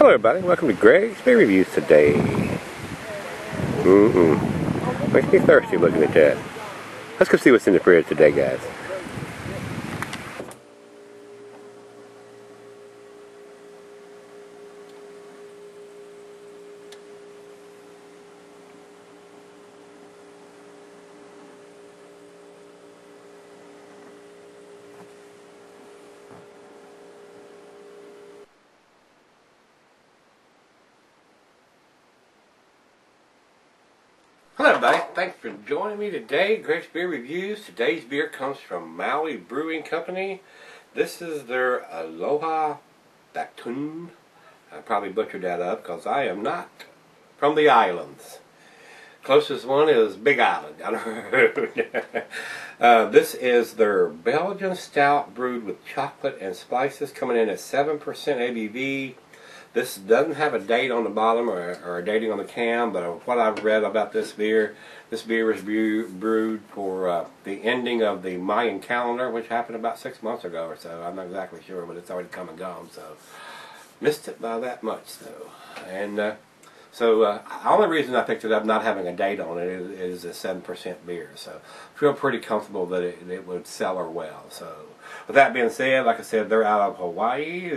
Hello everybody, welcome to Gregsbeerreviews today. Makes me thirsty looking at that. Let's go see what's in the fridge today, guys. Hello everybody, thanks for joining me today. Gregsbeerreviews. Today's beer comes from Maui Brewing Company. This is their Aloha Batun. I probably butchered that up because I am not from the islands. Closest one is Big Island. This is their Belgian Stout brewed with chocolate and spices, coming in at 7% ABV. This doesn't have a date on the bottom or a dating on the can, but what I've read about this beer was brewed for the ending of the Mayan calendar, which happened about 6 months ago or so. I'm not exactly sure, but it's already come and gone, so missed it by that much, though. And the only reason I picked it up, not having a date on it, is a 7% beer. So I feel pretty comfortable that it would sell her well. So with that being said, like I said, they're out of Hawaii.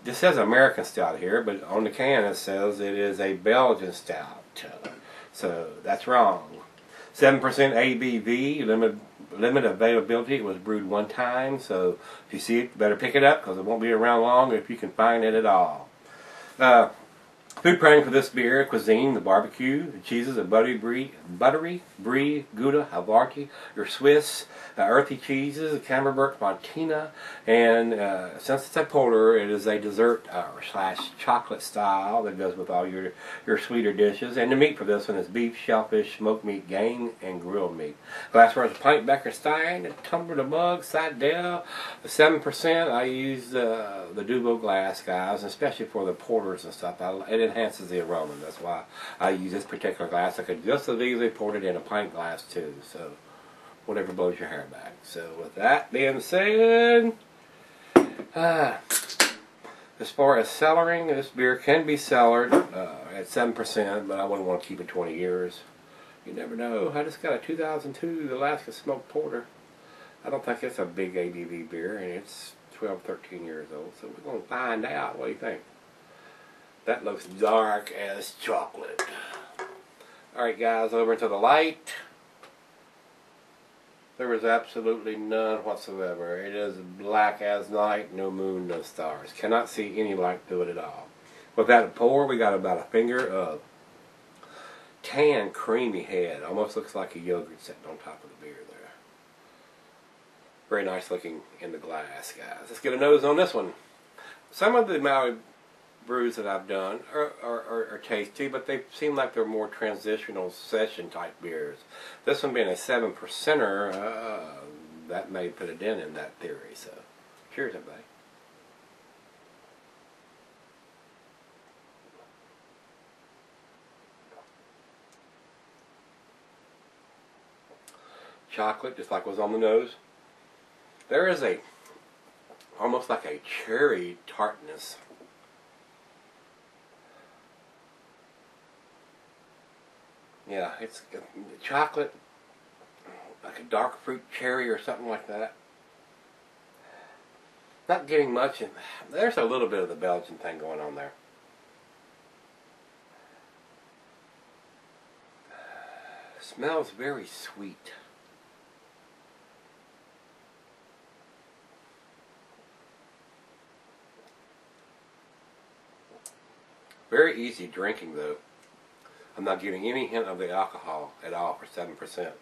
This says American Stout here, but on the can it says it is a Belgian Stout. So that's wrong. 7% ABV, limited availability. It was brewed one time, so if you see it, better pick it up because it won't be around long if you can find it at all. Food pairing for this beer: cuisine, the barbecue, the cheeses, a buttery brie, Gouda, Havarti, your Swiss, earthy cheeses, a Camembert Martina, and since it's a porter, it is a dessert slash chocolate style that goes with all your sweeter dishes. And the meat for this one is beef, shellfish, smoked meat, game, and grilled meat. Glassware is a pint Becker Stein, a tumbler, a mug, Seidel. The 7%, I use the Duvo glass, guys, especially for the porters and stuff. It enhances the aroma. That's why I use this particular glass. I could just as easily pour it in a pint glass too. So whatever blows your hair back. So with that being said, as far as cellaring, this beer can be cellared at 7%, but I wouldn't want to keep it 20 years. You never know. I just got a 2002 Alaska Smoked Porter. I don't think it's a big ABV beer, and it's 12, 13 years old. So we're going to find out. What do you think? That looks dark as chocolate. Alright guys, over to the light. There is absolutely none whatsoever. It is black as night, no moon, no stars. Cannot see any light through it at all. With that pour, we got about a finger of tan, creamy head. Almost looks like a yogurt sitting on top of the beer there. Very nice looking in the glass, guys. Let's get a nose on this one. Some of the Maui brews that I've done are tasty, but they seem like they're more transitional session type beers. This one being a 7%er, that may put a dent in that theory. So, cheers, everybody. Chocolate, just like was on the nose. There is almost like a cherry tartness. Yeah, it's chocolate, like a dark fruit cherry or something like that. Not getting much. There's a little bit of the Belgian thing going on there. Smells very sweet. Very easy drinking though. I'm not getting any hint of the alcohol at all for 7%.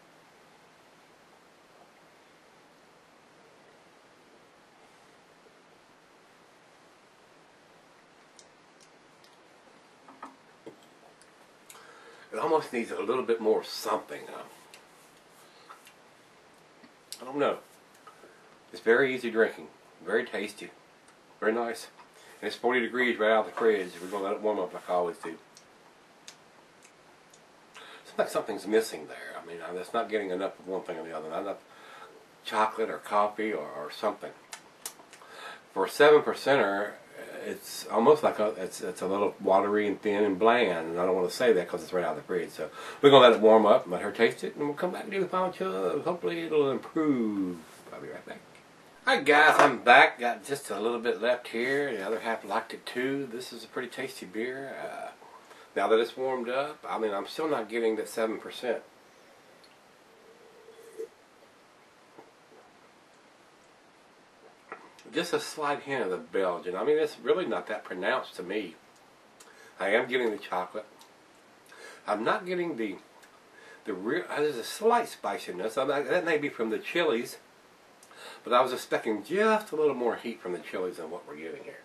It almost needs a little bit more something. I don't know. It's very easy drinking. Very tasty. Very nice. And it's 40 degrees right out of the fridge. We're going to let it warm up like I always do. Like something's missing there. I mean, I'm just not getting enough of one thing or the other. Not enough chocolate or coffee or something. For a 7%er, it's almost like it's a little watery and thin and bland, and I don't want to say that because it's right out of the fridge. So we're gonna let it warm up, let her taste it, and we'll come back and do the final chug. Hopefully it'll improve. I'll be right back. Alright guys, I'm back. Got just a little bit left here. The other half liked it too. This is a pretty tasty beer. Now that it's warmed up, I mean, I'm still not getting that 7%. Just a slight hint of the Belgian. I mean, it's really not that pronounced to me. I am getting the chocolate. I'm not getting the real. There's a slight spiciness. That may be from the chilies, but I was expecting just a little more heat from the chilies than what we're getting here.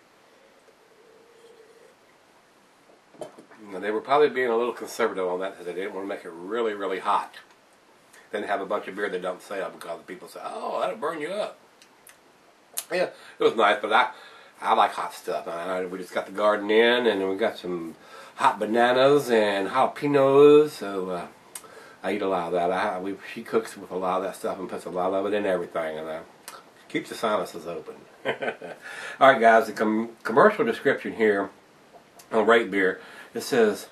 And they were probably being a little conservative on that because they didn't want to make it really, really hot. Then have a bunch of beer that don't sell because people say, "Oh, that'll burn you up." Yeah, it was nice, but I like hot stuff. We just got the garden in, and we got some hot bananas and jalapenos, so I eat a lot of that. She cooks with a lot of that stuff and puts a lot of it in everything, and keeps the sinuses open. Alright guys, the commercial description here on Rate Beer, it says,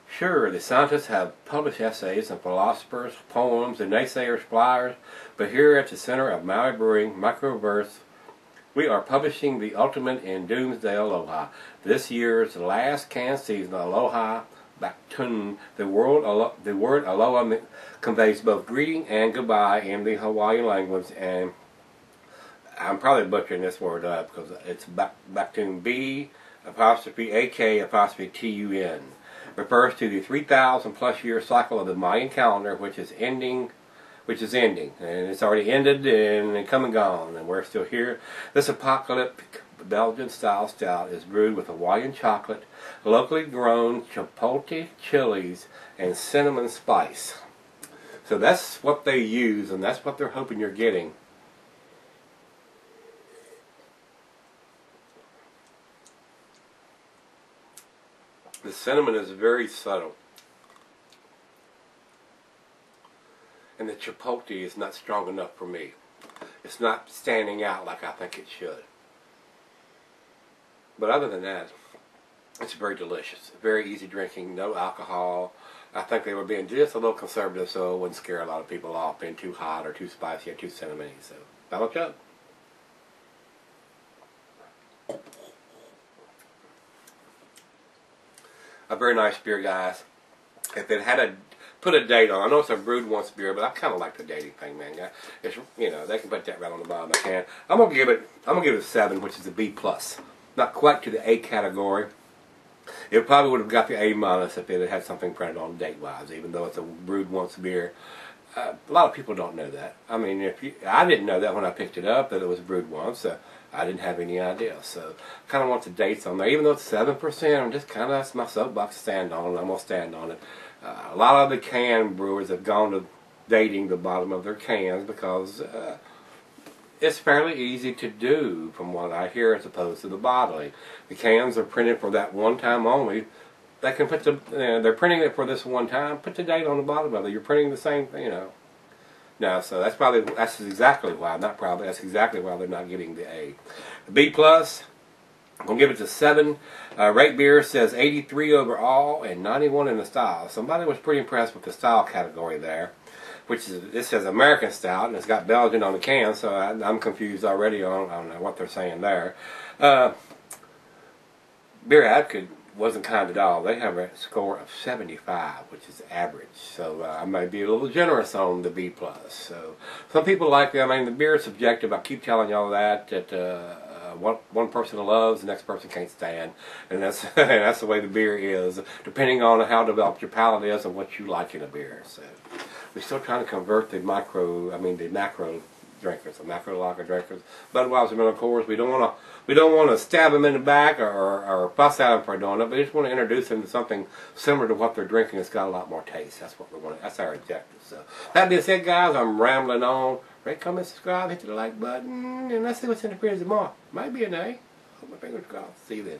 "Sure, the scientists have published essays and philosophers, poems, and naysayers, flyers, but here at the center of Maui Brewing Microverse, we are publishing the ultimate in Doomsday Aloha. This year's last can season, Aloha Baktun. The word Aloha conveys both greeting and goodbye in the Hawaiian language, and I'm probably butchering this word up because it's Baktun, B''AK''TUN. Refers to the 3,000 plus year cycle of the Mayan calendar, which is ending, and it's already ended and come and gone, and we're still here. This apocalyptic Belgian style stout is brewed with Hawaiian chocolate, locally grown chipotle chilies, and cinnamon spice." So that's what they use, and that's what they're hoping you're getting. The cinnamon is very subtle. And the chipotle is not strong enough for me. It's not standing out like I think it should. But other than that, it's very delicious. Very easy drinking, no alcohol. I think they were being just a little conservative so it wouldn't scare a lot of people off being too hot or too spicy or too cinnamony. So, final chug. A very nice beer, guys. If it had put a date on, I know it's a brewed once beer, but I kind of like the dating thing, man. It's, you know, they can put that right on the bottom of the can. I'm gonna give it a 7, which is a B+. Not quite to the A category. It probably would have got the A- if it had something printed on date-wise, even though it's a brewed once beer. A lot of people don't know that. I mean, I didn't know that when I picked it up that it was brewed once. I didn't have any idea. So, I kind of want the dates on there. Even though it's 7%, I'm just kind of, that's my soapbox to stand on, and I'm going to stand on it. A lot of the can brewers have gone to dating the bottom of their cans because it's fairly easy to do, from what I hear, as opposed to the bottling. The cans are printed for that one time only. They can put they're printing it for this one time. Put the date on the bottom of it. You're printing the same thing, you know. No, so that's exactly why. Not probably. That's exactly why they're not getting the A. The B+. I'm going to give it to 7. Rate Beer says 83 overall and 91 in the style. Somebody was pretty impressed with the style category there. This says American Stout, and it's got Belgian on the can, so I'm confused already on, I don't know what they're saying there. Beer Advocate wasn't kind at all. They have a score of 75, which is average. So I may be a little generous on the B+. So some people like, I mean, the beer is subjective. I keep telling y'all that one person loves, the next person can't stand, and that's that's the way the beer is, depending on how developed your palate is and what you like in a beer. So we're still trying to convert the macro drinkers, the macro lager drinkers. Budweiser, Miller Coors. We don't want to stab them in the back or fuss at them for doing it. We just want to introduce them to something similar to what they're drinking. It's got a lot more taste. That's what we want. That's our objective. So that being said, guys, I'm rambling on. Rate, comment, subscribe, hit the like button, and let's see what's in the fridge tomorrow. Might be an A. Hope my fingers crossed. See you then.